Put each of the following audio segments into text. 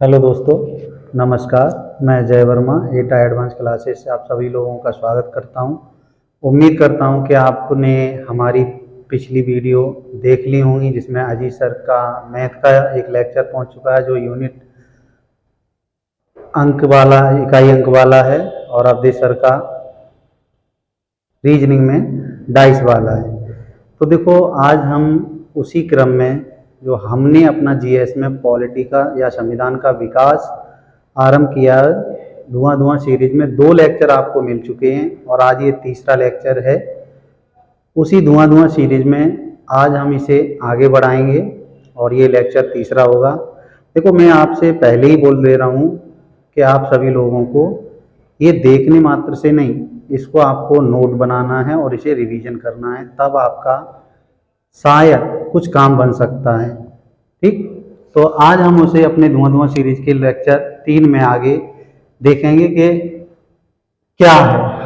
Hello दोस्तों, नमस्कार। मैं जय वर्मा एटा एडवांस क्लासेस से आप सभी लोगों का स्वागत करता हूं। उम्मीद करता हूं कि आपने हमारी पिछली वीडियो देख ली होंगी, जिसमें अजीत सर का मैथ का एक लेक्चर पहुंच चुका है, जो यूनिट अंक वाला, इकाई अंक वाला है, और अवधेश सर का रीजनिंग में डाइस वाला है। तो देखो, आज हम उसी क्रम में जो हमने अपना जीएस में पॉलिटी का या संविधान का विकास आरंभ किया, धुआं धुआं सीरीज में 2 लेक्चर आपको मिल चुके हैं और आज ये तीसरा लेक्चर है। उसी धुआं धुआं सीरीज में आज हम इसे आगे बढ़ाएंगे और ये लेक्चर तीसरा होगा। देखो, मैं आपसे पहले ही बोल दे रहा हूँ कि आप सभी लोगों को ये देखने मात्र से नहीं, इसको आपको नोट बनाना है और इसे रिवीजन करना है, तब आपका शायद कुछ काम बन सकता है। ठीक, तो आज हम उसे अपने धुआं धुआं सीरीज के लेक्चर 3 में आगे देखेंगे कि क्या है।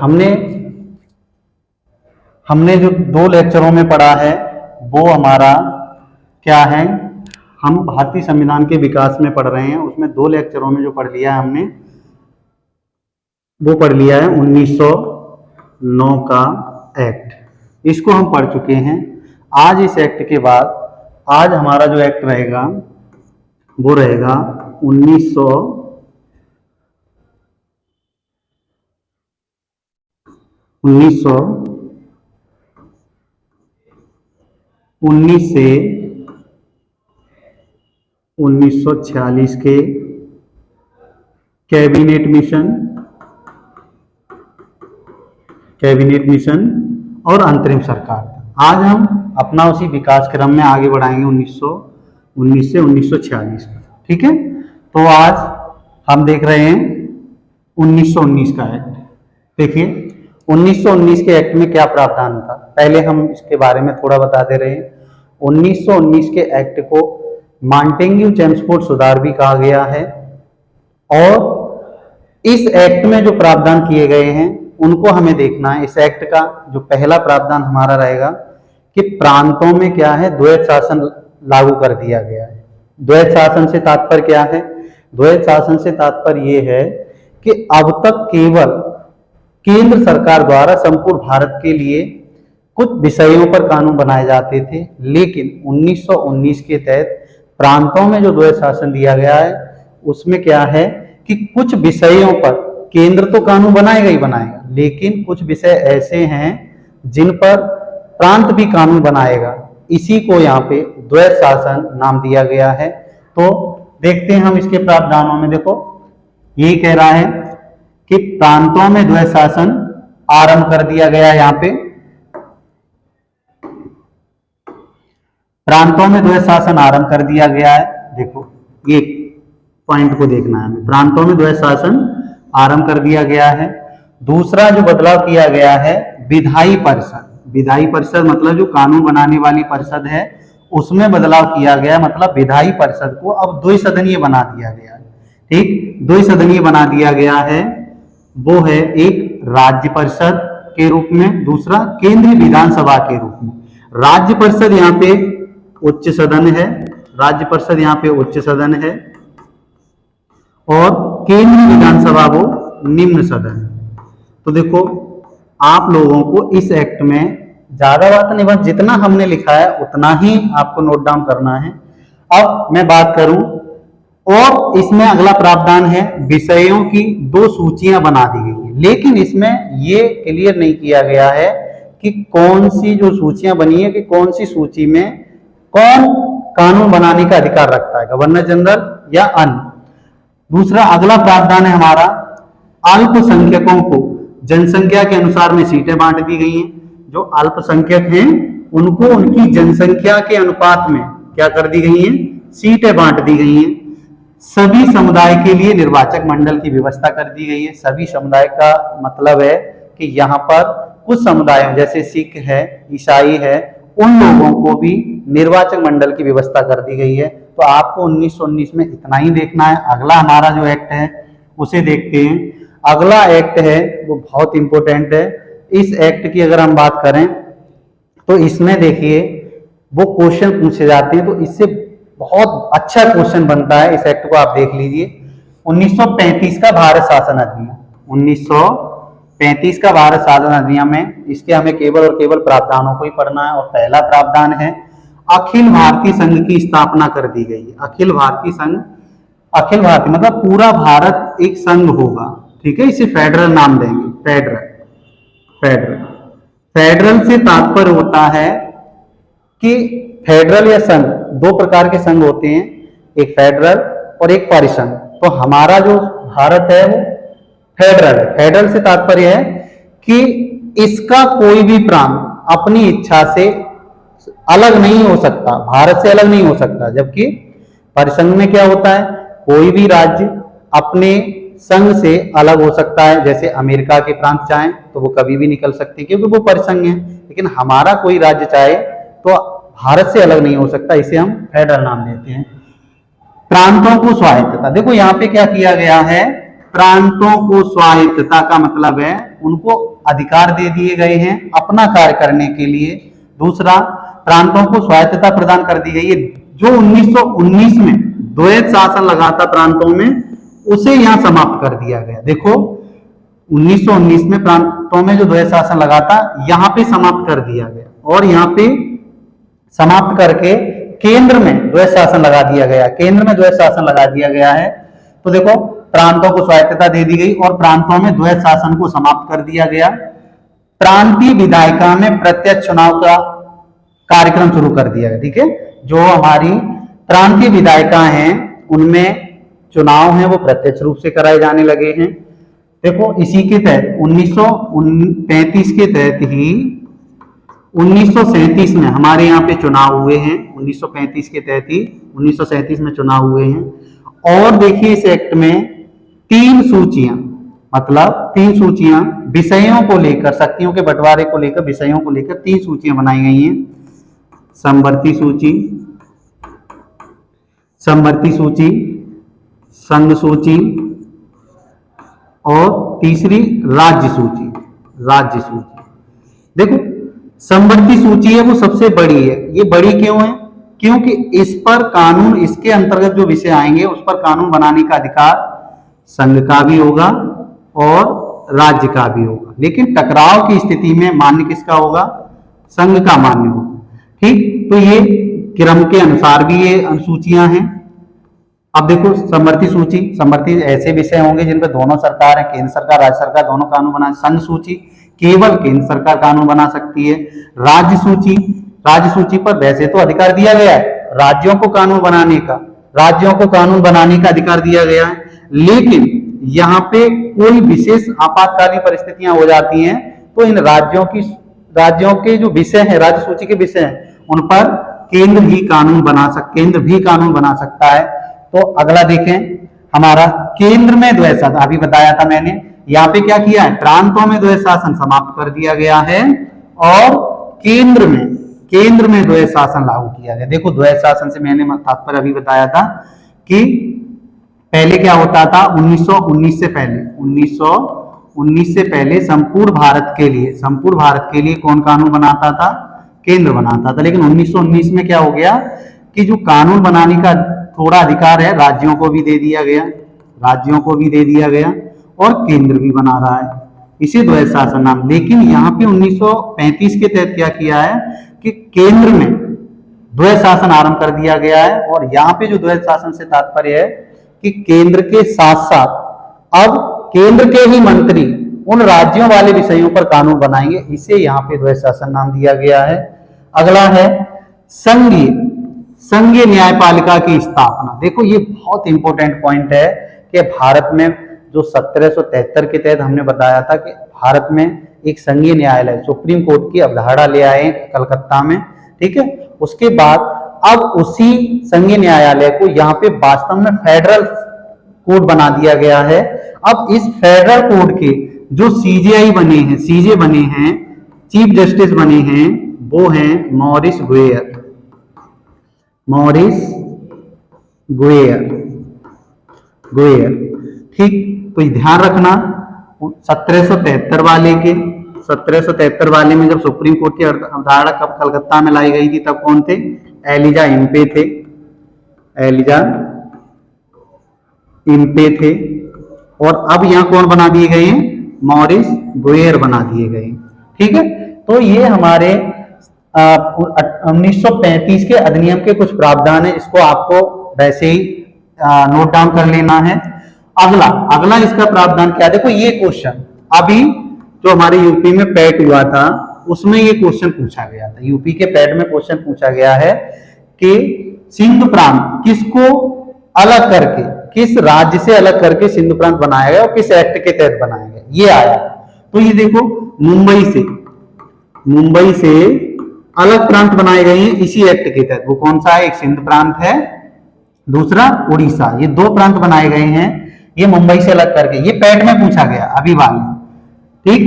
हमने जो 2 लेक्चरों में पढ़ा है वो हमारा क्या है, हम भारतीय संविधान के विकास में पढ़ रहे हैं। उसमें 2 लेक्चरों में जो पढ़ लिया है हमने, वो पढ़ लिया है 1909 का एक्ट। इसको हम पढ़ चुके हैं। आज इस एक्ट के बाद आज हमारा जो एक्ट रहेगा वो रहेगा 19 से 1946 के कैबिनेट मिशन और अंतरिम सरकार। आज हम अपना उसी विकास क्रम में आगे बढ़ाएंगे 1919 से 1946। ठीक है, तो आज हम देख रहे हैं 1919 का एक्ट। देखिए, 1919 के एक्ट में क्या प्रावधान था, पहले हम इसके बारे में थोड़ा बताते रहे। 1919 के एक्ट को मॉन्टेग्यू चेम्सफोर्ड सुधार भी कहा गया है, और इस एक्ट में जो प्रावधान किए गए हैं उनको हमें देखना है। इस एक्ट का जो पहला प्रावधान हमारा रहेगा कि प्रांतों में क्या है, द्वैध शासन लागू कर दिया गया है। द्वैध शासन से तात्पर्य क्या है? द्वैध शासन से तात्पर्य ये है कि अब तक केवल केंद्र सरकार द्वारा संपूर्ण भारत के लिए कुछ विषयों पर कानून बनाए जाते थे, लेकिन 1919 के तहत प्रांतों में जो द्वैध शासन दिया गया है उसमें क्या है कि कुछ विषयों पर केंद्र तो कानून बनाएगा ही बनाएगा, लेकिन कुछ विषय ऐसे हैं जिन पर प्रांत भी कानून बनाएगा। इसी को यहाँ पे द्वैध शासन नाम दिया गया है। तो देखते हैं हम इसके प्रावधानों में। देखो, यही कह रहा है कि प्रांतों में द्वैध शासन आरंभ कर दिया गया है। यहाँ पे प्रांतों में द्वैध शासन आरंभ कर दिया गया है। देखो, ये पॉइंट को देखना है, प्रांतों में द्वैध शासन आरंभ कर दिया गया है। दूसरा जो बदलाव किया गया है, विधायी परिषद। विधायी परिषद मतलब जो कानून बनाने वाली परिषद है, उसमें बदलाव किया गया। मतलब विधायी परिषद को अब द्विसदनीय बना दिया गया है। ठीक, द्विसदनीय बना दिया गया है। वो है एक राज्य परिषद के रूप में, दूसरा केंद्रीय विधानसभा के रूप में। राज्य परिषद यहाँ पे उच्च सदन है, राज्य परिषद यहाँ पे उच्च सदन है, और केंद्रीय विधानसभा वो निम्न सदन है। तो देखो, आप लोगों को इस एक्ट में ज्यादा बात नहीं, बस जितना हमने लिखा है उतना ही आपको नोट डाउन करना है। अब मैं बात करूं, और इसमें अगला प्रावधान है, विषयों की 2 सूचियां बना दी गई है, लेकिन इसमें ये क्लियर नहीं किया गया है कि कौन सी जो सूचियां बनी है कि कौन सी सूची में कौन कानून बनाने का अधिकार रखता है, गवर्नर जनरल या अन्य। दूसरा अगला प्रावधान है हमारा, अल्पसंख्यकों को जनसंख्या के अनुसार में सीटें बांट दी गई हैं। जो अल्पसंख्यक हैं उनको उनकी जनसंख्या के अनुपात में क्या कर दी गई हैं, सीटें बांट दी गई हैं। सभी समुदाय के लिए निर्वाचक मंडल की व्यवस्था कर दी गई है। सभी समुदाय का मतलब है कि यहाँ पर कुछ समुदायों जैसे सिख है, ईसाई है, उन लोगों को भी निर्वाचक मंडल की व्यवस्था कर दी गई है। तो आपको 1919 में इतना ही देखना है। अगला हमारा जो एक्ट है उसे देखते हैं। अगला एक्ट है वो बहुत इंपॉर्टेंट है। इस एक्ट की अगर हम बात करें तो इसमें देखिए वो क्वेश्चन पूछे जाते हैं, तो इससे बहुत अच्छा क्वेश्चन बनता है, इस एक्ट को आप देख लीजिए। 1935 का भारत शासन अधिनियम, 1935 का भारत शासन अधिनियम में इसके हमें केवल और केवल प्रावधानों को ही पढ़ना है। और पहला प्रावधान है अखिल भारतीय संघ की स्थापना कर दी गई है। अखिल भारतीय संघ, अखिल भारतीय मतलब पूरा भारत एक संघ होगा, ठीक है, इसे फेडरल नाम देंगे, फेडरल। फेडरल फेडरल से तात्पर्य होता है कि फेडरल या संघ, दो प्रकार के संघ होते हैं, एक फेडरल और एक परिसंघ। तो हमारा जो भारत है वो फेडरल है। फेडरल से तात्पर्य है कि इसका कोई भी प्रांत अपनी इच्छा से अलग नहीं हो सकता, भारत से अलग नहीं हो सकता। जबकि परिसंघ में क्या होता है, कोई भी राज्य अपने संघ से अलग हो सकता है। जैसे अमेरिका के प्रांत चाहें तो वो कभी भी निकल सकते हैं क्योंकि वो परिसंघ है, लेकिन हमारा कोई राज्य चाहे तो भारत से अलग नहीं हो सकता, इसे हम फेडरल नाम देते हैं। प्रांतों को स्वायत्तता, देखो यहाँ पे क्या किया गया है, प्रांतों को स्वायत्तता का मतलब है उनको अधिकार दे दिए गए हैं अपना कार्य करने के लिए। दूसरा, प्रांतों को स्वायत्तता प्रदान कर दी गई है। जो 1919 में द्वैध शासन लगा था प्रांतों में, उसे यहां समाप्त कर दिया गया। देखो 1919 में प्रांतों में जो द्वैध शासन लगा था यहां पे समाप्त कर दिया गया और यहां पे समाप्त करके केंद्र में द्वैध शासन लगा दिया गया। केंद्र में द्वैध शासन लगा दिया गया है। तो देखो प्रांतों को स्वायत्तता दे दी गई और प्रांतों में द्वैध शासन को समाप्त कर दिया गया। प्रांतीय विधायिका में प्रत्यक्ष चुनाव का कार्यक्रम शुरू कर दिया गया, ठीक है। जो हमारी प्रांतीय विधायिका हैं उनमें चुनाव हैं वो प्रत्यक्ष रूप से कराए जाने लगे हैं। देखो इसी के तहत 1935 के तहत ही 1937 में हमारे यहाँ पे चुनाव हुए हैं। 1935 के तहत ही 1937 में चुनाव हुए हैं। और देखिए इस एक्ट में 3 सूचियां, मतलब 3 सूचियां विषयों को लेकर, शक्तियों के बंटवारे को लेकर, विषयों को लेकर 3 सूचियां बनाई गई हैं। समवर्ती सूची, समवर्ती सूची, संघ सूची और तीसरी राज्य सूची, राज्य सूची। देखो समवर्ती सूची है वो सबसे बड़ी है। ये बड़ी क्यों है? क्योंकि इस पर कानून, इसके अंतर्गत जो विषय आएंगे उस पर कानून बनाने का अधिकार संघ का भी होगा और राज्य का भी होगा, लेकिन टकराव की स्थिति में मान्य किसका होगा? संघ का मान्य होगा। ठीक, तो ये क्रम के अनुसार भी ये अनुसूचियां हैं। अब देखो समवर्ती सूची, समवर्ती ऐसे विषय होंगे जिन पर दोनों सरकार है, केंद्र सरकार राज्य सरकार दोनों कानून बना। संघ सूची केवल केंद्र सरकार कानून बना सकती है। राज्य सूची, राज्य सूची पर वैसे तो अधिकार दिया गया है राज्यों को कानून बनाने का, राज्यों को कानून बनाने का अधिकार दिया गया है, लेकिन यहाँ पे कोई विशेष आपातकालीन परिस्थितियां हो जाती हैं तो इन राज्यों के जो विषय हैं, राज्य सूची के विषय हैं, उन पर केंद्र भी कानून बना सकता है। तो अगला देखें हमारा केंद्र में द्वैध शासन, अभी बताया था मैंने, यहाँ पे क्या किया है, प्रांतों में द्वैध शासन समाप्त कर दिया गया है और केंद्र में द्वैध शासन लागू किया गया। देखो द्वैध शासन से मैंने तात्पर्य अभी बताया था कि पहले क्या होता था, 1919 से पहले संपूर्ण भारत के लिए कौन कानून बनाता था? केंद्र बनाता था। लेकिन 1919 में क्या हो गया कि जो कानून बनाने का थोड़ा अधिकार है राज्यों को भी दे दिया गया और केंद्र भी बना रहा है, इसे द्वैध शासन नाम। लेकिन यहाँ पे 1935 के तहत क्या किया है कि केंद्र में द्वैध शासन आरंभ कर दिया गया है। और यहाँ पे जो द्वैध शासन से तात्पर्य है कि केंद्र के साथ साथ अब केंद्र के ही मंत्री उन राज्यों वाले विषयों पर कानून बनाएंगे, इसे यहाँ पे द्वैध शासन नाम दिया गया है। अगला है संघीय न्यायपालिका की स्थापना। देखो ये बहुत इंपॉर्टेंट पॉइंट है कि भारत में जो 1773 के तहत हमने बताया था कि भारत में एक संघीय न्यायालय, सुप्रीम कोर्ट की अवधारणा ले आए कलकत्ता में, ठीक है। उसके बाद अब उसी संघीय न्यायालय को यहाँ पे वास्तव में फेडरल कोर्ट बना दिया गया है। अब इस फेडरल कोर्ट के जो सीजे बने हैं, चीफ जस्टिस बने हैं, वो हैं मॉरिस गुएयर। ठीक, तो ध्यान रखना 1773 वाले में जब सुप्रीम कोर्ट की अवधारणा कब कलकत्ता में लाई गई थी तब कौन थे? एलिजा इम्पे थे। एलिजा इम्पे थे, और अब यहाँ कौन बना दिए गए हैं, मॉरिस गुएर बना दिए गए। ठीक है, तो ये हमारे 1935 के अधिनियम के कुछ प्रावधान है, इसको आपको वैसे ही नोट डाउन कर लेना है। अगला अगला इसका प्रावधान क्या है, देखो ये क्वेश्चन अभी जो हमारे यूपी में पैट हुआ था उसमें ये क्वेश्चन पूछा गया था, यूपी के पैट में क्वेश्चन पूछा गया है कि सिंधु प्रांत किसको अलग करके, किस राज्य से अलग करके सिंधु प्रांत बनाया गया और किस एक्ट के तहत बनाया गया, ये आया। तो ये देखो मुंबई से अलग प्रांत बनाए गए हैं इसी एक्ट के तहत। वो कौन सा है, एक सिंध प्रांत है, दूसरा उड़ीसा, ये दो प्रांत बनाए गए हैं, ये मुंबई से अलग करके, ये पैट में पूछा गया अभी वाले। ठीक,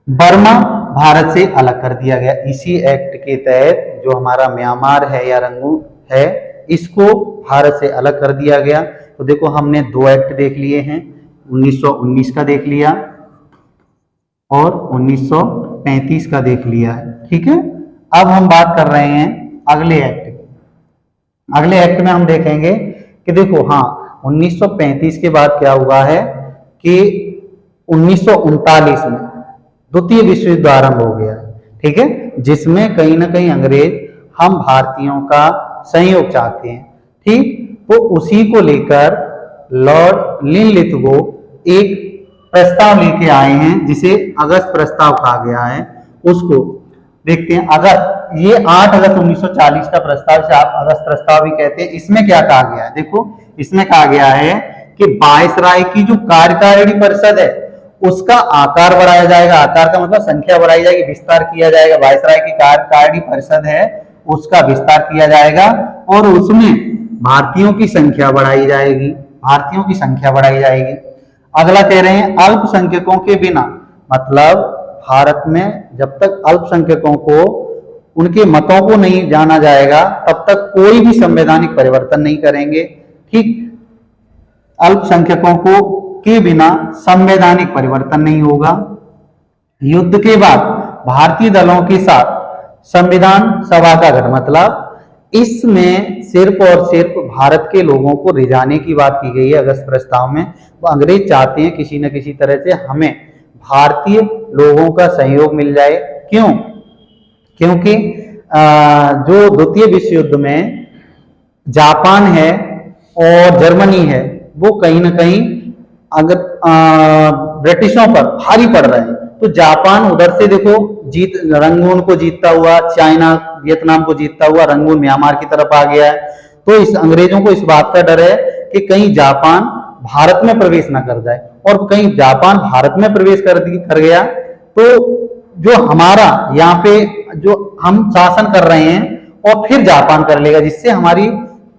बर्मा भारत से अलग कर दिया गया इसी एक्ट के तहत। जो हमारा म्यांमार है या रंगून है, इसको भारत से अलग कर दिया गया। तो देखो हमने दो एक्ट देख लिए हैं, 1919 का देख लिया और 1935 का देख लिया है। ठीक है, अब हम बात कर रहे हैं अगले एक्ट की। अगले एक्ट में हम देखेंगे कि देखो हाँ 1935 के बाद क्या हुआ है कि 1939 में द्वितीय विश्व युद्ध आरंभ हो गया है। ठीक है, जिसमें कहीं ना कहीं अंग्रेज हम भारतीयों का सहयोग चाहते हैं। ठीक, तो उसी को लेकर लॉर्ड लिनलिथगो एक प्रस्ताव लेके आए हैं जिसे अगस्त प्रस्ताव कहा गया है। उसको देखते हैं। अगर ये 8 अगस्त 1940 का प्रस्ताव, से आप अगस्त प्रस्ताव भी कहते हैं, इसमें क्या कहा गया है, देखो इसमें कहा गया है कि वायसराय की जो कार्यकारिणी परिषद है उसका आकार बढ़ाया जाएगा। आकार का मतलब संख्या बढ़ाई जाएगी, विस्तार किया जाएगा। वायसराय की कार्यकारिणी परिषद है उसका विस्तार किया जाएगा और उसमें भारतीयों की संख्या बढ़ाई जाएगी, भारतीयों की संख्या बढ़ाई जाएगी। अगला कह रहे हैं अल्पसंख्यकों के बिना, मतलब भारत में जब तक अल्पसंख्यकों को उनके मतों को नहीं जाना जाएगा तब तक कोई भी संवैधानिक परिवर्तन नहीं करेंगे। ठीक, अल्पसंख्यकों को के बिना संवैधानिक परिवर्तन नहीं होगा। युद्ध के बाद भारतीय दलों के साथ संविधान सभा का गठन, मतलब इसमें सिर्फ और सिर्फ भारत के लोगों को रिझाने की बात की गई है अगस्त प्रस्ताव में। वो अंग्रेज चाहते हैं किसी न किसी तरह से हमें भारतीय लोगों का सहयोग मिल जाए। क्यों? क्योंकि जो द्वितीय विश्व युद्ध में जापान है और जर्मनी है वो कहीं ना कहीं अगर ब्रिटिशों पर भारी पड़ रहे हैं। तो जापान उधर से देखो रंगून को जीतता हुआ, चाइना वियतनाम को जीतता हुआ रंगून म्यांमार की तरफ आ गया है। तो इस अंग्रेजों को इस बात का डर है कि कहीं जापान भारत में प्रवेश ना कर जाए, और कहीं जापान भारत में प्रवेश कर गया तो जो हमारा यहाँ पे जो हम शासन कर रहे हैं और फिर जापान कर लेगा, जिससे हमारी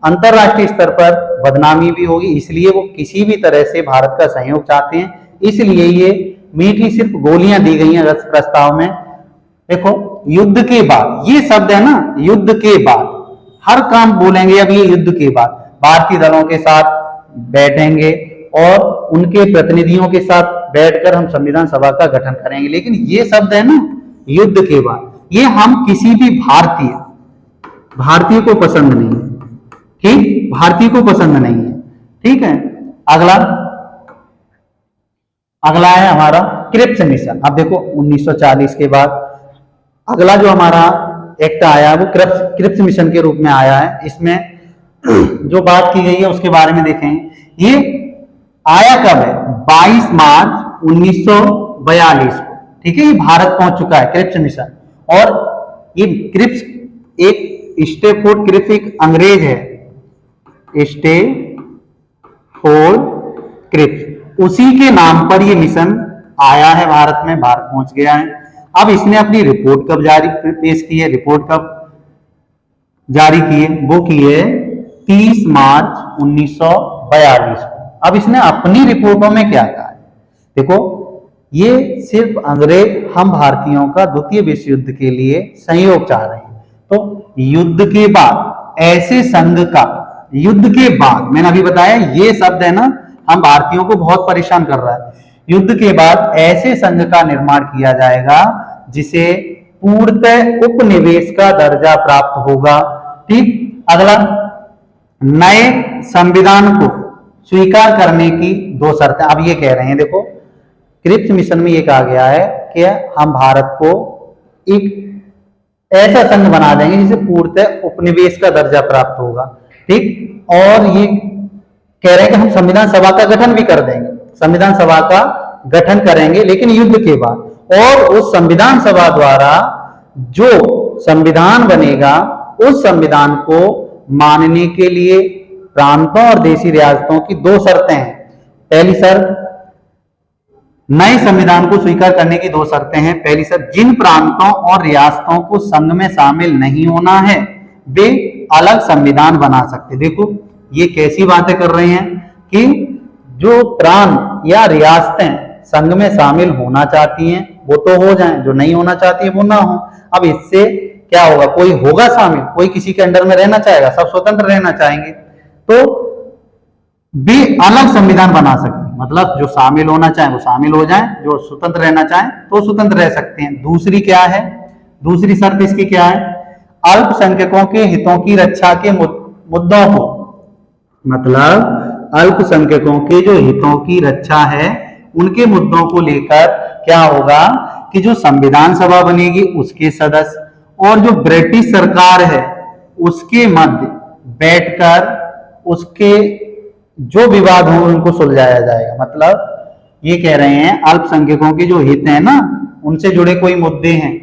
अंतरराष्ट्रीय स्तर पर बदनामी भी होगी। इसलिए वो किसी भी तरह से भारत का सहयोग चाहते हैं। इसलिए ये मीठी सिर्फ गोलियां दी गई हैं अगस्त प्रस्ताव में। देखो युद्ध के बाद, ये शब्द है ना, युद्ध के बाद हर काम बोलेंगे। अब ये युद्ध के बाद भारतीय दलों के साथ बैठेंगे और उनके प्रतिनिधियों के साथ बैठकर हम संविधान सभा का गठन करेंगे। लेकिन ये शब्द है ना युद्ध के बाद, ये हम किसी भी भारतीय को पसंद नहीं है। ठीक, भारतीय को पसंद नहीं है। ठीक है, अगला है हमारा क्रिप्स मिशन। अब देखो 1940 के बाद अगला जो हमारा एक्ट आया वो क्रिप्स मिशन के रूप में आया है। इसमें जो बात की गई है उसके बारे में देखें। ये आया कब है? 22 मार्च 1942 को। ठीक है, ये भारत पहुंच चुका है क्रिप्स मिशन। और ये क्रिप्स एक स्टेफोर्ड क्रिप्स एक अंग्रेज है, स्टेफोर्ड क्रिप्स, उसी के नाम पर ये मिशन आया है भारत में, भारत पहुंच गया है। अब इसने अपनी रिपोर्ट कब पेश की है? रिपोर्ट कब जारी की है? वो की है 30 मार्च 1942 को। अब इसने अपनी रिपोर्टों में क्या कहा है? देखो ये सिर्फ अंग्रेज हम भारतीयों का द्वितीय विश्व युद्ध के लिए सहयोग चाह रहे हैं। तो युद्ध के बाद ऐसे संघ का, युद्ध के बाद मैंने अभी बताया ये शब्द है ना, हम भारतीयों को बहुत परेशान कर रहा है। युद्ध के बाद ऐसे संघ का निर्माण किया जाएगा जिसे पूर्णतः उपनिवेश का दर्जा प्राप्त होगा। ठीक, अगला नए संविधान को स्वीकार करने की दो शर्तें। अब ये कह रहे हैं, देखो क्रिप्स मिशन में ये कहा गया है कि हम भारत को एक ऐसा संघ बना देंगे जिसे पूर्णतः उपनिवेश का दर्जा प्राप्त होगा, ठीक। और ये कह रहे हैं कि हम संविधान सभा का गठन भी कर देंगे, संविधान सभा का गठन करेंगे लेकिन युद्ध के बाद, और उस संविधान सभा द्वारा जो संविधान बनेगा उस संविधान को मानने के लिए प्रांतों और देशी रियासतों की दो शर्तें हैं। पहली शर्त, नए संविधान को स्वीकार करने की दो शर्तें हैं। पहली शर्त, जिन प्रांतों और रियासतों को संघ में शामिल नहीं होना है वे अलग संविधान बना सकते। देखो ये कैसी बातें कर रहे हैं कि जो प्रांत या रियासतें संघ में शामिल होना चाहती हैं वो तो हो जाएं, जो नहीं होना चाहती है वो ना हो। अब इससे क्या होगा, कोई होगा शामिल, कोई किसी के अंडर में रहना चाहेगा, सब स्वतंत्र रहना चाहेंगे, तो भी अलग संविधान बना सके। मतलब जो शामिल होना चाहे वो शामिल हो जाएं, जो स्वतंत्र रहना चाहें तो स्वतंत्र रह सकते हैं। दूसरी क्या है, दूसरी शर्त इसकी क्या है, अल्पसंख्यकों के हितों की रक्षा के मुद्दों को, मतलब अल्पसंख्यकों के जो हितों की रक्षा है उनके मुद्दों को लेकर क्या होगा कि जो संविधान सभा बनेगी उसके सदस्य और जो ब्रिटिश सरकार है उसके मध्य बैठकर उसके जो विवाद हो उनको सुलझाया जाएगा। मतलब ये कह रहे हैं अल्पसंख्यकों के जो हित हैं ना, उनसे जुड़े कोई मुद्दे हैं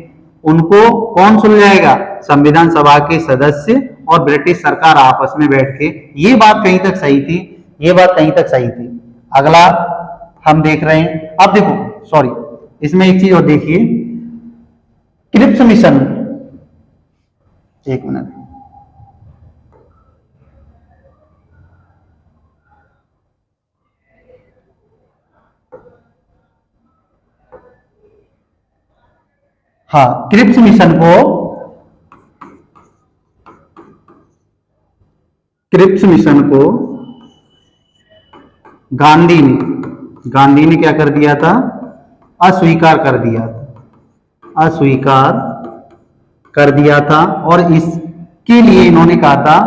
उनको कौन सुलझाएगा, संविधान सभा के सदस्य और ब्रिटिश सरकार आपस में बैठ के। ये बात कहीं तक सही थी, ये बात कहीं तक सही थी। अगला हम देख रहे हैं, अब देखो सॉरी इसमें एक चीज और देखिए, क्रिप्स मिशन, एक मिनट, हाँ क्रिप्स मिशन को, क्रिप्स मिशन को गांधी ने क्या कर दिया था, अस्वीकार कर दिया था, अस्वीकार कर दिया था। और इसके लिए इन्होंने कहा था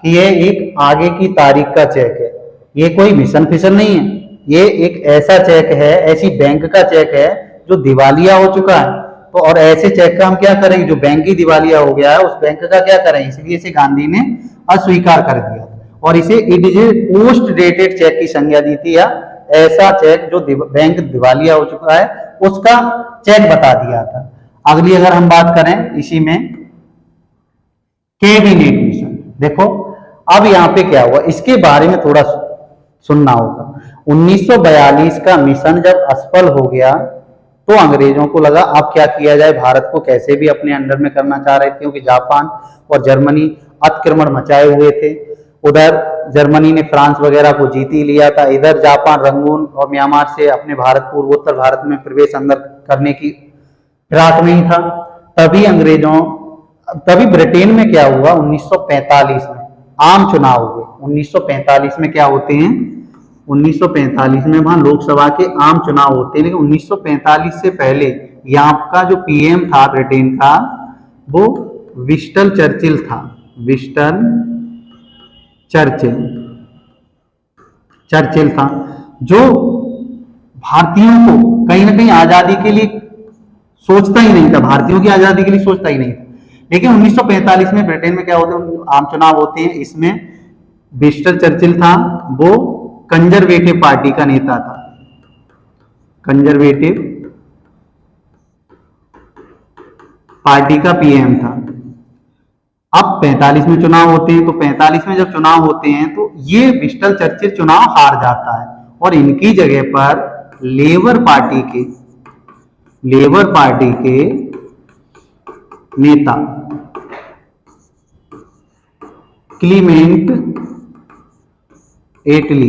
कि यह एक आगे की तारीख का चेक है, ये कोई मिशन फिशन नहीं है, ये एक ऐसा चेक है, ऐसी बैंक का चेक है जो दिवालिया हो चुका है। तो और ऐसे चेक का हम क्या करेंगे, जो बैंक ही दिवालिया हो गया है उस बैंक का क्या करें, इसलिए इसे गांधी ने अस्वीकार कर दिया और इसे it is a post dated cheque की संज्ञा दी थी, या ऐसा चेक जो बैंक दिवालिया हो चुका है उसका चेक बता दिया था। अगली अगर हम बात करें इसी में कैबिनेट मिशन, देखो अब यहाँ पे क्या हुआ इसके बारे में थोड़ा सुनना होगा। 1942 का मिशन जब असफल हो गया तो अंग्रेजों को लगा अब क्या किया जाए, भारत को कैसे भी अपने अंडर में करना चाह रहे थे क्योंकि जापान और जर्मनी अतिक्रमण मचाए हुए थे। उधर जर्मनी ने फ्रांस वगैरह को जीत ही लिया था, इधर जापान रंगून और म्यांमार से अपने भारत पूर्वोत्तर भारत में प्रवेश अंदर करने की फिराक में ही था। तभी ब्रिटेन में क्या हुआ, 1945 में आम चुनाव हुए। 1945 में क्या होते हैं, 1945 में वहां लोकसभा के आम चुनाव होते हैं, लेकिन 1945 से पहले यहाँ का जो पीएम था ब्रिटेन का वो विंस्टन चर्चिल था, विंस्टन चर्चिल था, जो भारतीयों को कहीं ना कहीं आजादी के लिए सोचता ही नहीं था, भारतीयों की आजादी के लिए सोचता ही नहीं था। लेकिन 1945 में ब्रिटेन में क्या होते हैं, आम चुनाव होते हैं, इसमें विंस्टन चर्चिल था, वो कंजर्वेटिव पार्टी का नेता था, कंजर्वेटिव पार्टी का पीएम था। अब 45 में चुनाव होते हैं, तो 45 में जब चुनाव होते हैं तो ये विंस्टन चर्चिल चुनाव हार जाता है और इनकी जगह पर लेबर पार्टी के नेता क्लीमेंट एटली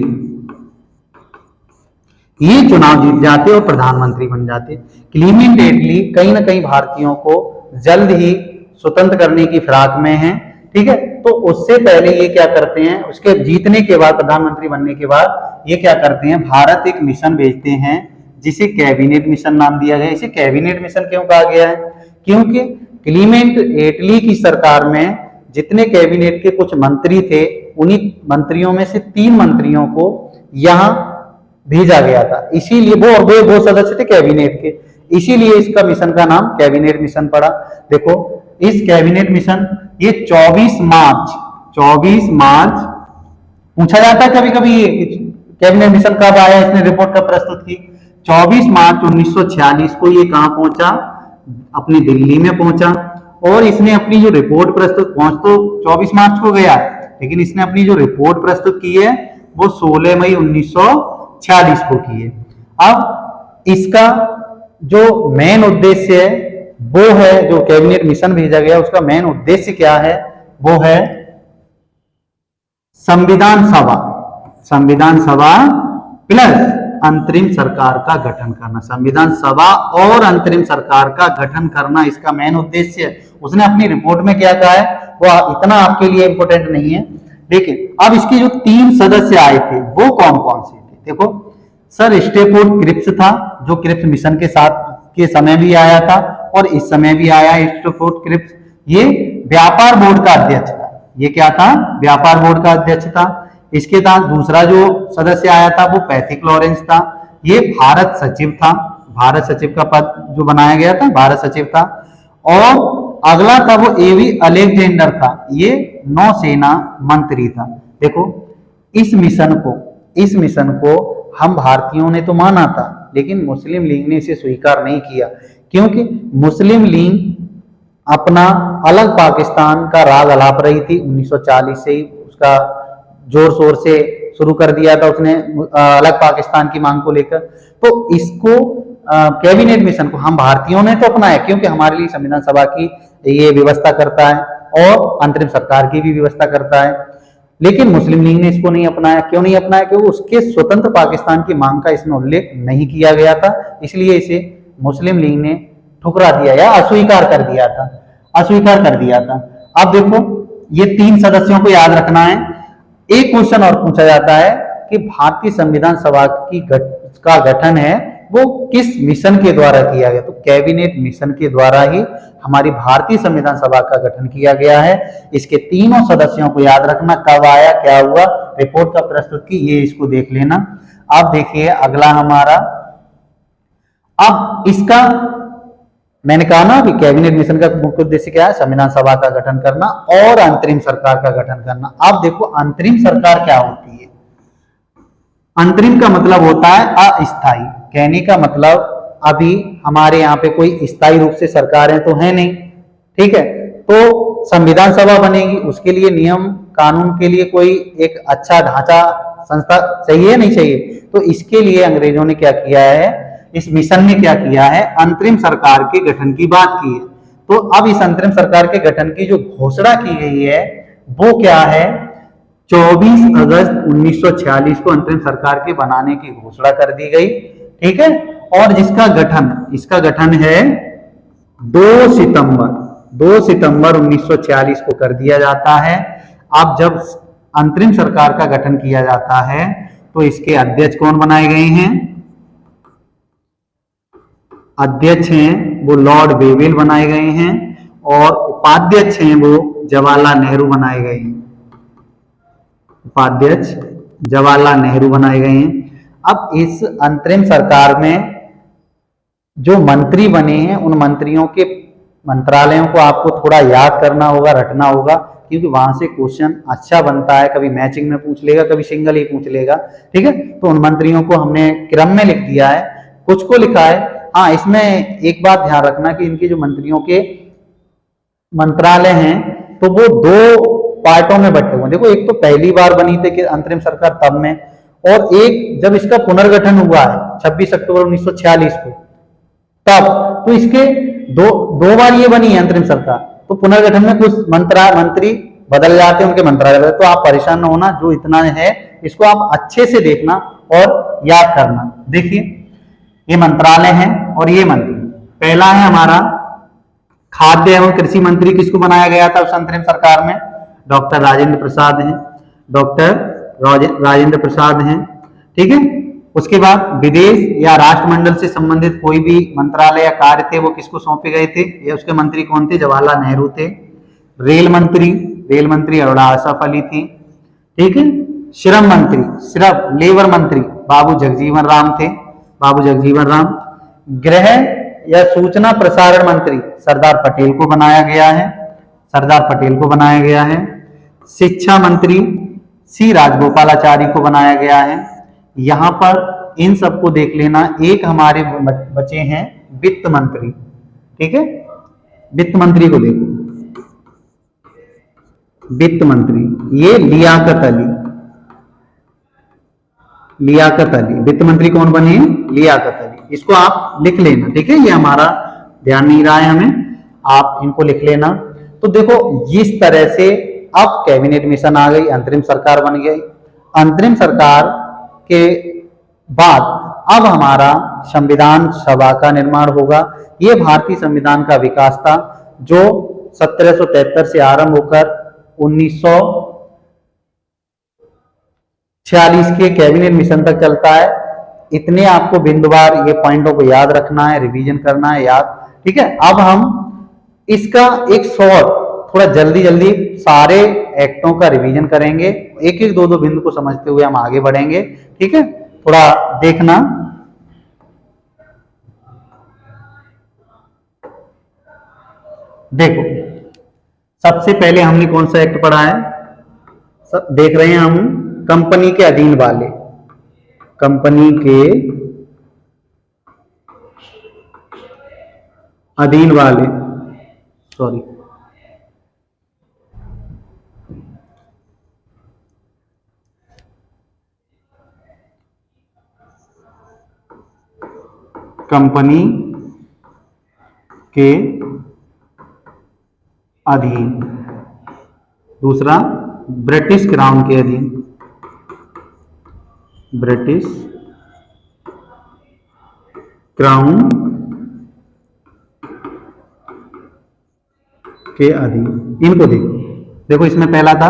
ये चुनाव जीत जाते और प्रधानमंत्री बन जाते। क्लीमेंट एटली कहीं ना कहीं भारतीयों को जल्द ही स्वतंत्र करने की फिराक में है, ठीक है। तो उससे पहले ये क्या करते हैं, उसके जीतने के बाद, प्रधानमंत्री बनने के बाद ये क्या करते हैं, भारत एक मिशन भेजते हैं जिसे कैबिनेट मिशन नाम दिया गया। इसे कैबिनेट मिशन क्यों कहा गया है, क्योंकि क्लीमेंट एटली की सरकार में जितने कैबिनेट के कुछ मंत्री थे उन्हीं मंत्रियों में से 3 मंत्रियों को यहाँ भेजा गया था, इसीलिए वो सदस्य थे कैबिनेट के, इसीलिए इसका मिशन का नाम कैबिनेट मिशन पड़ा। देखो इस कैबिनेट मिशन ये 24 मार्च पूछा जाता है कभी कभी कैबिनेट मिशन कब आया, इसने रिपोर्ट कब प्रस्तुत की, 24 मार्च 1946 को ये कहां पहुंचा, अपनी दिल्ली में पहुंचा। और इसने अपनी जो रिपोर्ट प्रस्तुत, पहुंच तो 24 मार्च को गया, लेकिन इसने अपनी जो रिपोर्ट प्रस्तुत की है वो 16 मई 1946 को की है। अब इसका जो मेन उद्देश्य है वो है, जो कैबिनेट मिशन भेजा गया उसका मेन उद्देश्य क्या है, वो है संविधान सभा प्लस अंतरिम सरकार का गठन करना। संविधान सभा और अंतरिम सरकार का गठन करना इसका मेन उद्देश्य है। उसने अपनी रिपोर्ट में क्या कहा है वो इतना आपके लिए इंपॉर्टेंट नहीं है, लेकिन अब इसकी जो 3 सदस्य आए थे वो कौन कौन से थे। देखो सर स्टेफोर्ड क्रिप्स था, जो क्रिप्स मिशन के साथ के समय भी आया था और इस समय भी आया है स्टेफोर्ड क्रिप्स। ये व्यापार बोर्ड का अध्यक्ष था, ये क्या था, व्यापार बोर्ड का अध्यक्ष था। इसके साथ दूसरा जो सदस्य आया था वो पैथिक लॉरेंस था, ये भारत सचिव था, भारत सचिव का पद जो बनाया गया था भारत सचिव था। और अगला था वो एवी अलेक्जेंडर था, ये नौसेना मंत्री था। देखो इस मिशन को हम भारतीयों ने तो माना था, लेकिन मुस्लिम लीग ने इसे स्वीकार नहीं किया, क्योंकि मुस्लिम लीग अपना अलग पाकिस्तान का राग अलाप रही थी। 1940 से ही उसका जोर शोर से शुरू कर दिया था उसने अलग पाकिस्तान की मांग को लेकर। तो इसको कैबिनेट मिशन को हम भारतीयों ने तो अपनाया, क्योंकि हमारे लिए संविधान सभा की ये व्यवस्था करता है और अंतरिम सरकार की भी व्यवस्था करता है, लेकिन मुस्लिम लीग ने इसको नहीं अपनाया। क्यों नहीं अपनाया? क्योंकि उसके स्वतंत्र पाकिस्तान की मांग का इसमें उल्लेख नहीं किया गया था, इसलिए इसे मुस्लिम लीग ने ठुकरा दिया या अस्वीकार कर दिया था। अब देखो ये 3 सदस्यों को याद रखना है। एक क्वेश्चन और पूछा जाता है कि भारतीय संविधान सभा का गठन है वो किस मिशन के द्वारा किया गया, तो कैबिनेट मिशन के द्वारा ही हमारी भारतीय संविधान सभा का गठन किया गया है। इसके तीनों सदस्यों को याद रखना, कब आया, क्या हुआ, रिपोर्ट कब प्रस्तुत की, ये इसको देख लेना। अब देखिए अगला हमारा, अब इसका मैंने कहा ना कि कैबिनेट मिशन का मुख्य उद्देश्य क्या है, संविधान सभा का गठन करना और अंतरिम सरकार का गठन करना। अब देखो अंतरिम सरकार क्या होती है। अंतरिम का मतलब होता है अस्थायी, कहने का मतलब अभी हमारे यहाँ पे कोई स्थायी रूप से सरकारें तो है नहीं, ठीक है, तो संविधान सभा बनेगी, उसके लिए नियम कानून के लिए कोई एक अच्छा ढांचा संस्था चाहिए, नहीं चाहिए, तो इसके लिए अंग्रेजों ने क्या किया है, इस मिशन ने क्या किया है, अंतरिम सरकार के गठन की बात की है। तो अब इस अंतरिम सरकार के गठन की जो घोषणा की गई है वो क्या है, 24 अगस्त 1946 को अंतरिम सरकार के बनाने की घोषणा कर दी गई, ठीक है। और इसका गठन है 2 सितंबर 1946 को कर दिया जाता है। अब जब अंतरिम सरकार का गठन किया जाता है तो इसके अध्यक्ष कौन बनाए गए हैं, अध्यक्ष हैं वो लॉर्ड बेवेल बनाए गए हैं और उपाध्यक्ष हैं वो जवाहरलाल नेहरू बनाए गए हैं, उपाध्यक्ष जवाहरलाल नेहरू बनाए गए हैं। अब इस अंतरिम सरकार में जो मंत्री बने हैं उन मंत्रियों के मंत्रालयों को आपको थोड़ा याद करना होगा, रटना होगा, क्योंकि वहां से क्वेश्चन अच्छा बनता है, कभी मैचिंग में पूछ लेगा, कभी सिंगल ही पूछ लेगा, ठीक है। तो उन मंत्रियों को हमने क्रम में लिख दिया है, कुछ को लिखा है। हाँ, इसमें एक बात ध्यान रखना कि इनके जो मंत्रियों के मंत्रालय हैं तो वो 2 पार्टों में बटे हुए। देखो एक तो पहली बार बनी थी कि अंतरिम सरकार तब में, और एक जब इसका पुनर्गठन हुआ है 26 अक्टूबर 1946 को तब, तो इसके दो बार ये बनी है अंतरिम सरकार। तो पुनर्गठन में कुछ मंत्री बदल जाते हैं, उनके मंत्रालय बदल, तो आप परेशान न होना, जो इतना है इसको आप अच्छे से देखना और याद करना। देखिए ये मंत्रालय है और ये मंत्री, पहला है हमारा खाद्य एवं कृषि मंत्री, किसको बनाया गया था उस अंतरिम सरकार में, डॉक्टर राजेंद्र प्रसाद हैं, राजेंद्र प्रसाद हैं, ठीक है। उसके बाद विदेश या राष्ट्रमंडल से संबंधित कोई भी मंत्रालय या कार्य थे वो किसको सौंपे गए थे, या उसके मंत्री कौन थे, जवाहरलाल नेहरू थे। रेल मंत्री रेल मंत्री अरोड़ा आसफ अली थी। ठीक है, श्रम मंत्री, श्रम लेबर मंत्री बाबू जगजीवन राम थे, बाबू जगजीवन राम। गृह या सूचना प्रसारण मंत्री सरदार पटेल को बनाया गया है, सरदार पटेल को बनाया गया है। शिक्षा मंत्री सी राजगोपालाचारी को बनाया गया है। यहां पर इन सबको देख लेना। एक हमारे बचे हैं वित्त मंत्री। ठीक है, वित्त मंत्री को देखो, वित्त मंत्री ये लियाकत अली, लियाकत अली वित्त मंत्री कौन बने? लियाकत अली। इसको आप लिख लेना। ठीक है, ये हमारा ध्यान नहीं रहा है हमें, आप इनको लिख लेना। तो देखो इस तरह से अब कैबिनेट मिशन आ गई, अंतरिम सरकार बन गई। अंतरिम सरकार के बाद अब हमारा संविधान सभा का निर्माण होगा। ये भारतीय संविधान का विकास था जो 1773 से आरंभ होकर 1946 के कैबिनेट मिशन तक चलता है। इतने आपको बिंदुवार ये पॉइंटों को याद रखना है, रिवीजन करना है याद। ठीक है, अब हम इसका एक शॉर्ट थोड़ा जल्दी जल्दी सारे एक्टों का रिवीजन करेंगे, एक एक दो दो बिंदु को समझते हुए हम आगे बढ़ेंगे। ठीक है, थोड़ा देखना। देखो सबसे पहले हमने कौन सा एक्ट पढ़ा है? सब देख रहे हैं हम, कंपनी के अधीन वाले, कंपनी के अधीन वाले, सॉरी कंपनी के अधीन। दूसरा ब्रिटिश क्राउन के अधीन, ब्रिटिश क्राउन के अधीन। इनको देखो, देखो इसमें पहला था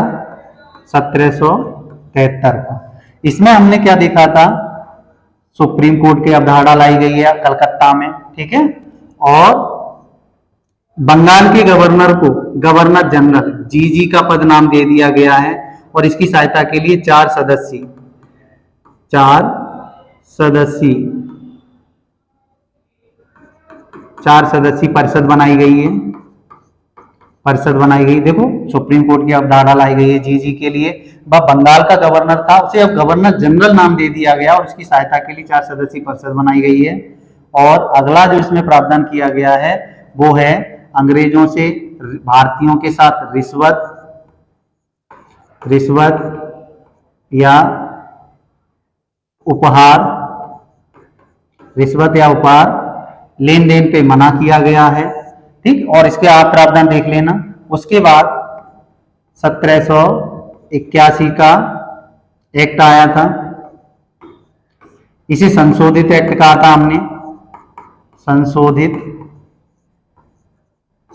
1773 का। इसमें हमने क्या देखा था? सुप्रीम कोर्ट की अवधारणा लाई गई है कलकत्ता में। ठीक है, और बंगाल के गवर्नर को गवर्नर जनरल जीजी का पद नाम दे दिया गया है। और इसकी सहायता के लिए चार सदस्यीय परिषद बनाई गई है, परिषद बनाई गई। देखो सुप्रीम कोर्ट की अवधारणा लाई गई है जीजी के लिए। वह बंगाल का गवर्नर था, उसे अब गवर्नर जनरल नाम दे दिया गया और इसकी सहायता के लिए 4 सदस्यीय परिषद बनाई गई है। और अगला जो इसमें प्रावधान किया गया है वो है अंग्रेजों से भारतीयों के साथ रिश्वत या उपहार लेन देन पे मना किया गया है। ठीक, और इसके आप प्रावधान देख लेना। उसके बाद 1781 का एक्ट आया था, इसे संशोधित एक्ट कहा था हमने,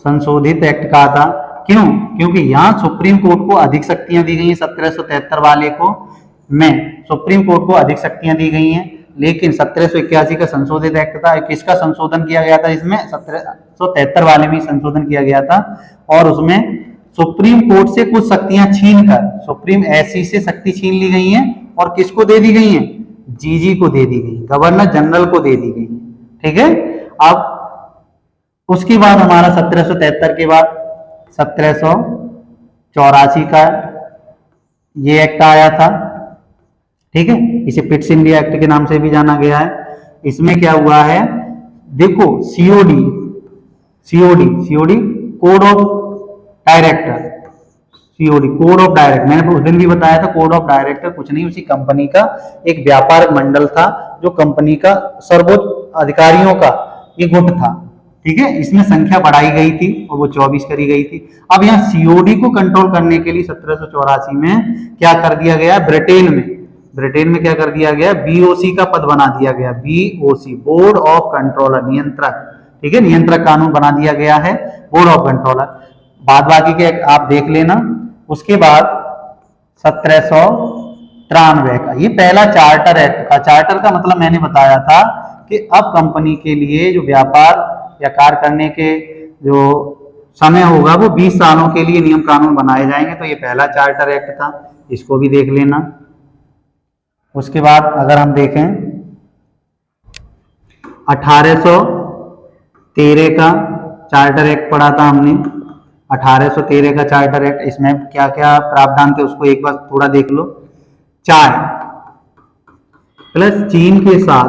संशोधित एक्ट कहा था। क्यों? क्योंकि यहां सुप्रीम कोर्ट को अधिक शक्तियां दी गई हैं। 1773 वाले को में सुप्रीम कोर्ट को अधिक शक्तियां दी गई हैं, लेकिन 1781 का संशोधित एक्ट था। किसका संशोधन किया गया था? इसमें 1773 वाले में संशोधन किया गया था और उसमें सुप्रीम कोर्ट से कुछ शक्तियां छीनकर सुप्रीम एससी से शक्ति छीन ली गई हैं और किसको दे दी गई हैं? जीजी को दे दी गई, गवर्नर जनरल को दे दी गई। ठीक है, अब उसके बाद हमारा 1773 के बाद 1784 का ये एक्ट आया था। ठीक है, इसे पिट्स इंडिया एक्ट के नाम से भी जाना गया है। इसमें क्या हुआ है? देखो COD code of director, COD code of director, मैंने उस दिन भी बताया था। कोड ऑफ डायरेक्टर कुछ नहीं, उसी कंपनी का एक व्यापार मंडल था जो कंपनी का सर्वोच्च अधिकारियों का ये गुट था। ठीक है, इसमें संख्या बढ़ाई गई थी और वो 24 करी गई थी। अब यहाँ सीओडी को कंट्रोल करने के लिए 1784 में क्या कर दिया गया? ब्रिटेन में क्या कर दिया गया? बीओसी का पद बना दिया गया, बीओसी बोर्ड ऑफ कंट्रोलर, नियंत्रक। ठीक है, नियंत्रक कानून बना दिया गया है, बोर्ड ऑफ कंट्रोलर। बाद बाकी के आप देख लेना। उसके बाद 1793 का ये पहला चार्टर एक्ट था। चार्टर का मतलब मैंने बताया था कि अब कंपनी के लिए जो व्यापार या कार्य करने के जो समय होगा वो 20 सालों के लिए नियम कानून बनाए जाएंगे। तो ये पहला चार्टर एक्ट था, इसको भी देख लेना। उसके बाद अगर हम देखें 1813 का चार्टर एक्ट पढ़ा था हमने, 1813 का चार्टर एक्ट, इसमें क्या क्या प्रावधान थे उसको एक बार थोड़ा देख लो। चाय प्लस चीन के साथ,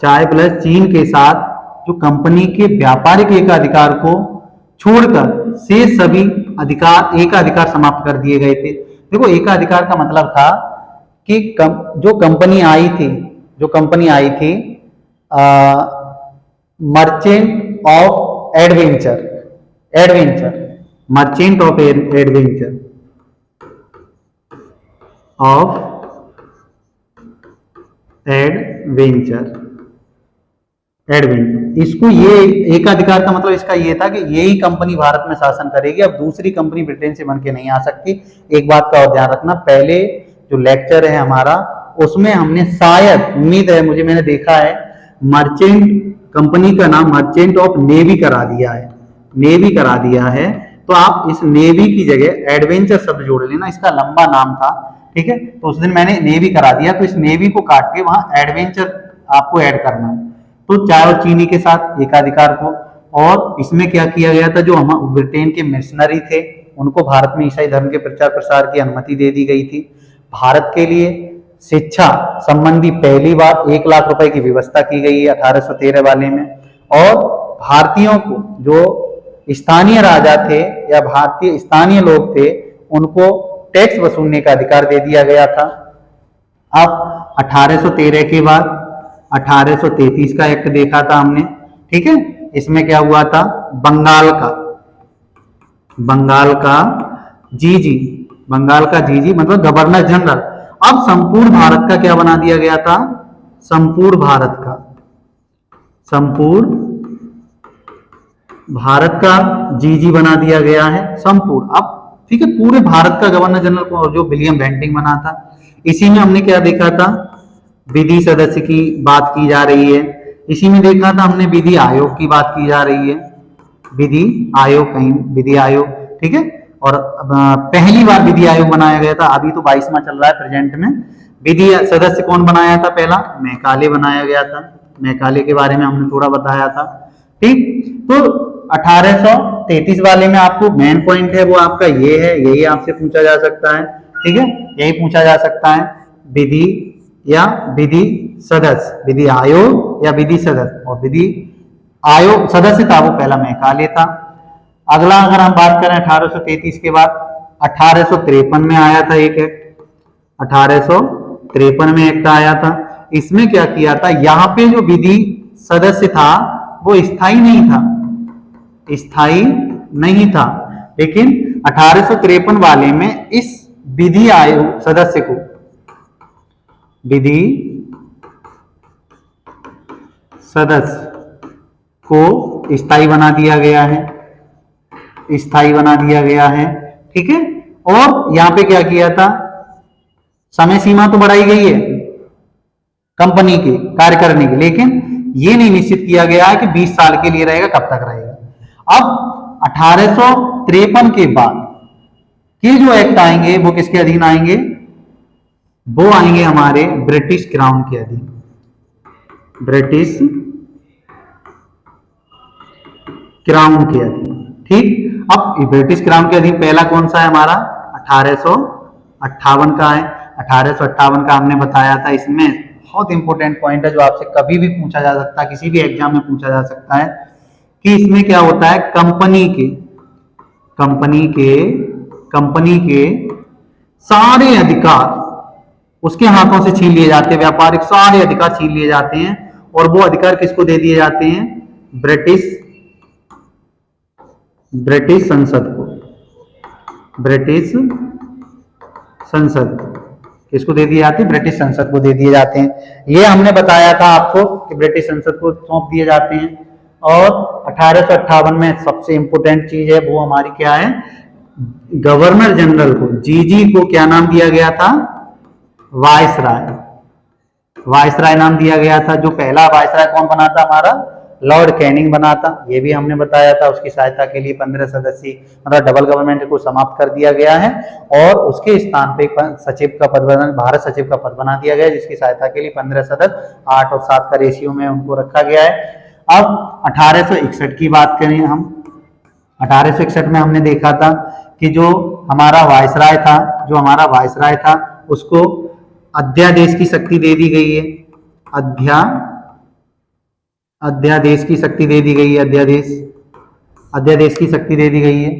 चाय प्लस चीन के साथ जो कंपनी के व्यापारिक एकाधिकार को छोड़कर से सभी अधिकार एकाधिकार समाप्त कर दिए गए थे। देखो एकाधिकार का मतलब था कि जो कंपनी आई थी, जो कंपनी आई थी merchant of adventure, merchant of adventure adventure, इसको ये एकाधिकार का मतलब इसका ये था कि यही कंपनी भारत में शासन करेगी, अब दूसरी कंपनी ब्रिटेन से बन के नहीं आ सकती। एक बात का और ध्यान रखना, पहले जो लेक्चर है हमारा उसमें हमने शायद, उम्मीद है मुझे, मैंने देखा है मर्चेंट कंपनी का नाम मर्चेंट ऑफ नेवी करा दिया है, नेवी करा दिया है। तो आप इस नेवी की जगह एडवेंचर शब्द जोड़ लेना, इसका लंबा नाम था, ठीक है। तो उस दिन मैंने नेवी करा दिया, तो इस नेवी को काट के वहां एडवेंचर आपको ऐड करना है। तो चाय और चीनी के साथ एकाधिकार को, और इसमें क्या किया गया था, जो हम ब्रिटेन के मिशनरी थे उनको भारत में ईसाई धर्म के प्रचार प्रसार की अनुमति दे दी गई थी। भारत के लिए शिक्षा संबंधी पहली बार 1 लाख रुपए की व्यवस्था की गई है 1813 वाले में, और भारतीयों को जो स्थानीय राजा थे या भारतीय स्थानीय लोग थे उनको टैक्स वसूलने का अधिकार दे दिया गया था। अब 1813 के बाद 1833 का एक्ट देखा था हमने, ठीक है। इसमें क्या हुआ था, बंगाल का जीजी मतलब गवर्नर जनरल, अब संपूर्ण भारत का क्या बना दिया गया था, संपूर्ण भारत का जीजी बना दिया गया है, संपूर्ण। अब ठीक है, पूरे भारत का गवर्नर जनरल को जो विलियम बेंटिंक बना था। इसी में हमने क्या देखा था, विधि सदस्य की बात की जा रही है। इसी में देखा था हमने विधि आयोग की बात की जा रही है, विधि आयोग, कहीं विधि आयोग, ठीक है। और पहली बार विधि आयोग बनाया गया था, अभी तो 22वां चल रहा है प्रेजेंट में। विधि सदस्य कौन बनाया था, पहला मैकाले बनाया गया था, मैकाले के बारे में हमने थोड़ा बताया था, ठीक। तो 1833 वाले में आपको मेन पॉइंट है वो आपका ये है, यही आपसे पूछा जा सकता है, ठीक है, यही पूछा जा सकता है, विधि या विधि सदस्य, विधि आयोग या विधि सदस्य। और विधि आयोग सदस्य था वो पहला मैकाले था। अगला अगर हम बात करें 1833 के बाद 1853 में आया था एक एक्ट, 1853 में एक्ट आया था। इसमें क्या किया था, यहाँ पे जो विधि सदस्य था वो स्थायी नहीं था, लेकिन 1853 वाले में इस विधि आयोग सदस्य को, विधि सदस्य को स्थायी बना दिया गया है, स्थायी बना दिया गया है, ठीक है। और यहां पे क्या किया था, समय सीमा तो बढ़ाई गई है कंपनी के कार्य करने की, लेकिन ये नहीं निश्चित किया गया है कि 20 साल के लिए रहेगा, कब तक रहेगा। अब 1853 के बाद के जो एक्ट आएंगे वो किसके अधीन आएंगे, वो आएंगे हमारे ब्रिटिश क्राउन के अधीन, ब्रिटिश क्राउन के अधीन, ठीक। अब ब्रिटिश क्राउन के अधीन पहला कौन सा है हमारा, 1858 का है। 1858 का हमने बताया था, इसमें बहुत इंपॉर्टेंट पॉइंट है जो आपसे कभी भी पूछा जा सकता है, किसी भी एग्जाम में पूछा जा सकता है, कि इसमें क्या होता है, कंपनी के सारे अधिकार उसके हाथों से छीन लिए जाते हैं, व्यापारिक सारे अधिकार छीन लिए जाते हैं, और वो अधिकार किसको दे दिए जाते हैं, ब्रिटिश संसद को, ब्रिटिश संसद किसको दे दिए जाते हैं, ब्रिटिश संसद को दे दिए जाते हैं। ये हमने बताया था आपको कि ब्रिटिश संसद को सौंप दिए जाते हैं। और 1858 में सबसे इंपोर्टेंट चीज है वो हमारी क्या है, गवर्नर जनरल को, जीजी को क्या नाम दिया गया था, वायसराय नाम दिया गया था। जो पहला वायसराय कौन बना था हमारा, लॉर्ड कैनिंग बना था, ये भी हमने बताया था। उसकी सहायता के लिए 15 सदस्यीय मतलब डबल गवर्नमेंट को समाप्त कर दिया गया है और उसके स्थान पे सचिव का पद बना, भारत सचिव का पद बना दिया गया, जिसकी सहायता के लिए 15 सदस्य 8 और 7 का रेशियो में उनको रखा गया है। अब 1861 की बात करें हम, 1861 में हमने देखा था कि जो हमारा वायसराय था उसको अध्यादेश की शक्ति दे दी गई है। अध्यादेश की शक्ति दे दी गई है। अध्यादेश की शक्ति दे दी गई है।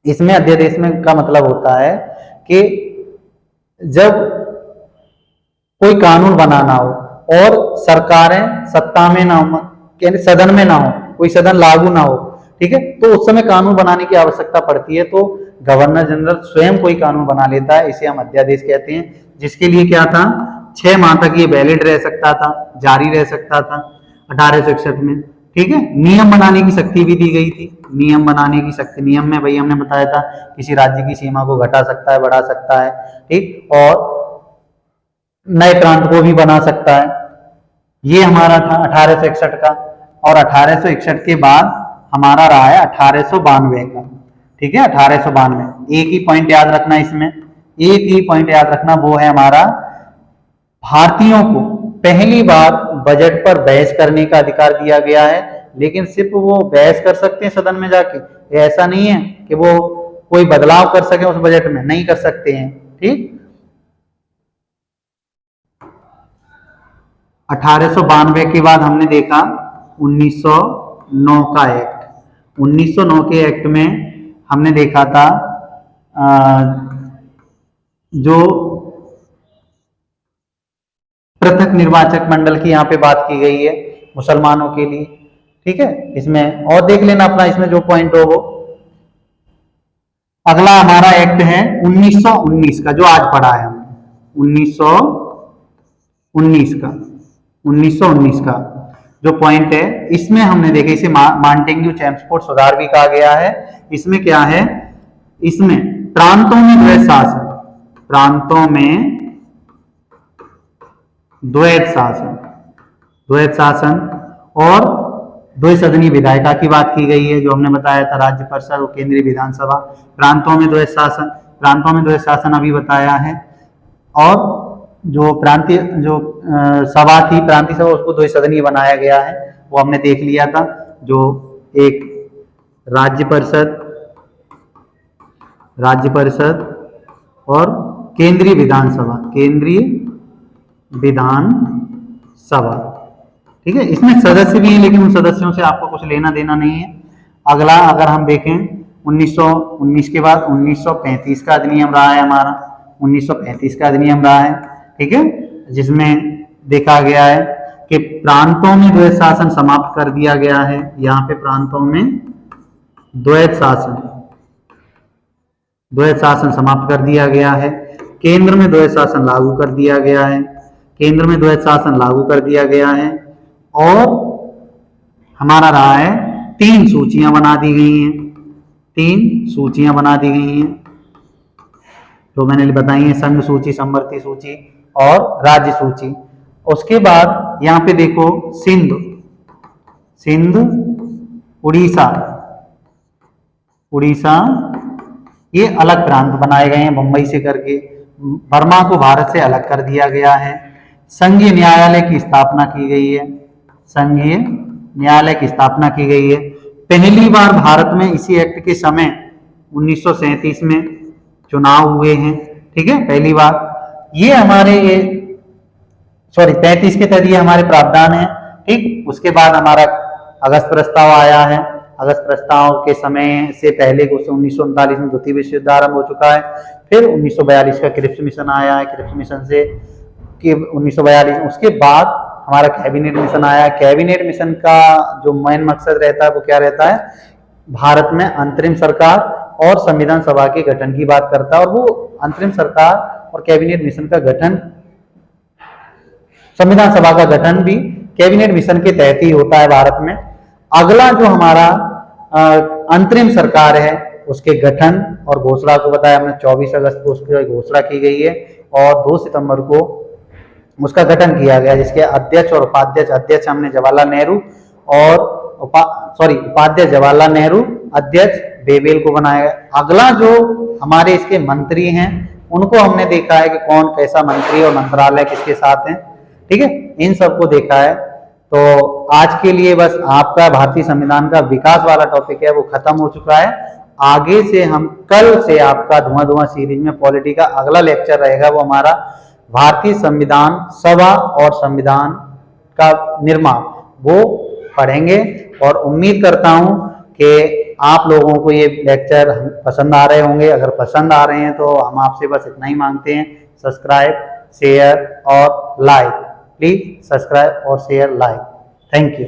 इसमें अध्यादेश में का मतलब होता है कि जब कोई कानून बनाना हो और सरकारें सत्ता में ना हो, सदन में ना हो, कोई सदन लागू ना हो, ठीक है, तो उस समय कानून बनाने की आवश्यकता पड़ती है, तो गवर्नर जनरल स्वयं कोई कानून बना लेता है, इसे हम अध्यादेश कहते हैं। जिसके लिए क्या था, 6 माह तक ये वैलिड रह सकता था, जारी रह सकता था 1861 में, ठीक है। नियम बनाने की शक्ति भी दी गई थी। नियम बनाने की शक्ति, नियम में भाई हमने बताया था किसी राज्य की सीमा को घटा सकता है, बढ़ा सकता है, ठीक, और नए प्रांत को भी बना सकता है। ये हमारा था 1861 का। और 1861 के बाद हमारा रहा है 1892 का, ठीक है। 1892 एक ही पॉइंट याद रखना, इसमें एक ही पॉइंट याद रखना, वो है हमारा भारतीयों को पहली बार बजट पर बहस करने का अधिकार दिया गया है। लेकिन सिर्फ वो बहस कर सकते हैं सदन में जाके, ऐसा नहीं है कि वो कोई बदलाव कर सके उस बजट में, नहीं कर सकते हैं, ठीक। 1892 के बाद हमने देखा 1909 का एक्ट। 1909 के एक्ट में हमने देखा था जो पृथक निर्वाचक मंडल की यहाँ पे बात की गई है मुसलमानों के लिए, ठीक है। इसमें और देख लेना अपना, इसमें जो पॉइंट हो वो। अगला हमारा एक्ट है 1919 का, जो आज पढ़ा है हमने, 1919 का जो पॉइंट है, इसमें हमने देखा, इसे मांटेग्यू चेम्सफोर्ड सुधार भी कहा गया है। इसमें क्या है, इसमें प्रांतों में द्वैध शासन और द्विसदनीय विधायिका की बात की गई है, जो हमने बताया था, राज्य परिषद और केंद्रीय विधानसभा। प्रांतों में द्वैध शासन अभी बताया है। और जो प्रांतीय सभा थी, प्रांतीय सभा, उसको द्विसदनीय बनाया गया है, वो हमने देख लिया था। जो एक राज्य परिषद और केंद्रीय विधानसभा, ठीक है। इसमें सदस्य भी हैं, लेकिन उन सदस्यों से आपको कुछ लेना देना नहीं है। अगला अगर हम देखें 1919 के बाद 1935 का अधिनियम रहा है हमारा, 1935 का अधिनियम रहा है, ठीक है, जिसमें देखा गया है कि प्रांतों में द्वैध शासन समाप्त कर दिया गया है। यहाँ पे प्रांतों में द्वैध शासन समाप्त कर दिया गया है। केंद्र में द्वैध शासन लागू कर दिया गया है। और हमारा रहा है 3 सूचियां बना दी गई हैं, जो मैंने बताई है, संघ सूची, समवर्ती सूची और राज्य सूची। उसके बाद यहाँ पे देखो सिंध, उड़ीसा, ये अलग प्रांत बनाए गए हैं मुंबई से करके। बर्मा को भारत से अलग कर दिया गया है। संघीय न्यायालय की स्थापना की गई है। पहली बार भारत में इसी एक्ट के समय 1937 में चुनाव हुए हैं, ठीक है, पहली बार। ये हमारे 35 के तहत ये हमारे प्रावधान है, ठीक। उसके बाद हमारा अगस्त प्रस्ताव आया है। अगस्त प्रस्ताव के समय से पहले 1939 में द्वितीय विश्व युद्ध आरंभ हो चुका है। फिर 1942 का क्रिप्स मिशन आया है। क्रिप्स मिशन से 1942, उसके बाद हमारा कैबिनेट मिशन आया है। कैबिनेट मिशन का जो मेन मकसद रहता है वो क्या रहता है, भारत में अंतरिम सरकार और संविधान सभा के गठन की बात करता है। और वो अंतरिम सरकार और कैबिनेट मिशन का गठन, संविधान सभा का गठन भी कैबिनेट मिशन के तहत ही होता है भारत में। अगला जो हमारा अंतरिम सरकार है, उसके गठन और घोषणा को बताया हमने, 24 अगस्त को उसकी घोषणा की गई है और 2 सितंबर को उसका गठन किया गया, जिसके अध्यक्ष और उपाध्यक्ष, अध्यक्ष हमने जवाहरलाल नेहरू और उपाध्यक्ष जवाहरलाल नेहरू, अध्यक्ष बेबेल को बनाया गया। अगला जो हमारे इसके मंत्री हैं उनको हमने देखा है कि कौन कैसा मंत्री और मंत्रालय किसके साथ हैं, ठीक है, इन सबको देखा है। तो आज के लिए बस आपका भारतीय संविधान का विकास वाला टॉपिक है वो खत्म हो चुका है। आगे से हम कल से आपका धुआं धुआं सीरीज में पॉलिटी का अगला लेक्चर रहेगा, वो हमारा भारतीय संविधान सभा और संविधान का निर्माण वो पढ़ेंगे। और उम्मीद करता हूं कि आप लोगों को ये लेक्चर पसंद आ रहे होंगे। अगर पसंद आ रहे हैं तो हम आपसे बस इतना ही मांगते हैं, सब्सक्राइब, शेयर और लाइक। प्लीज सब्सक्राइब और शेयर, लाइक। Thank you.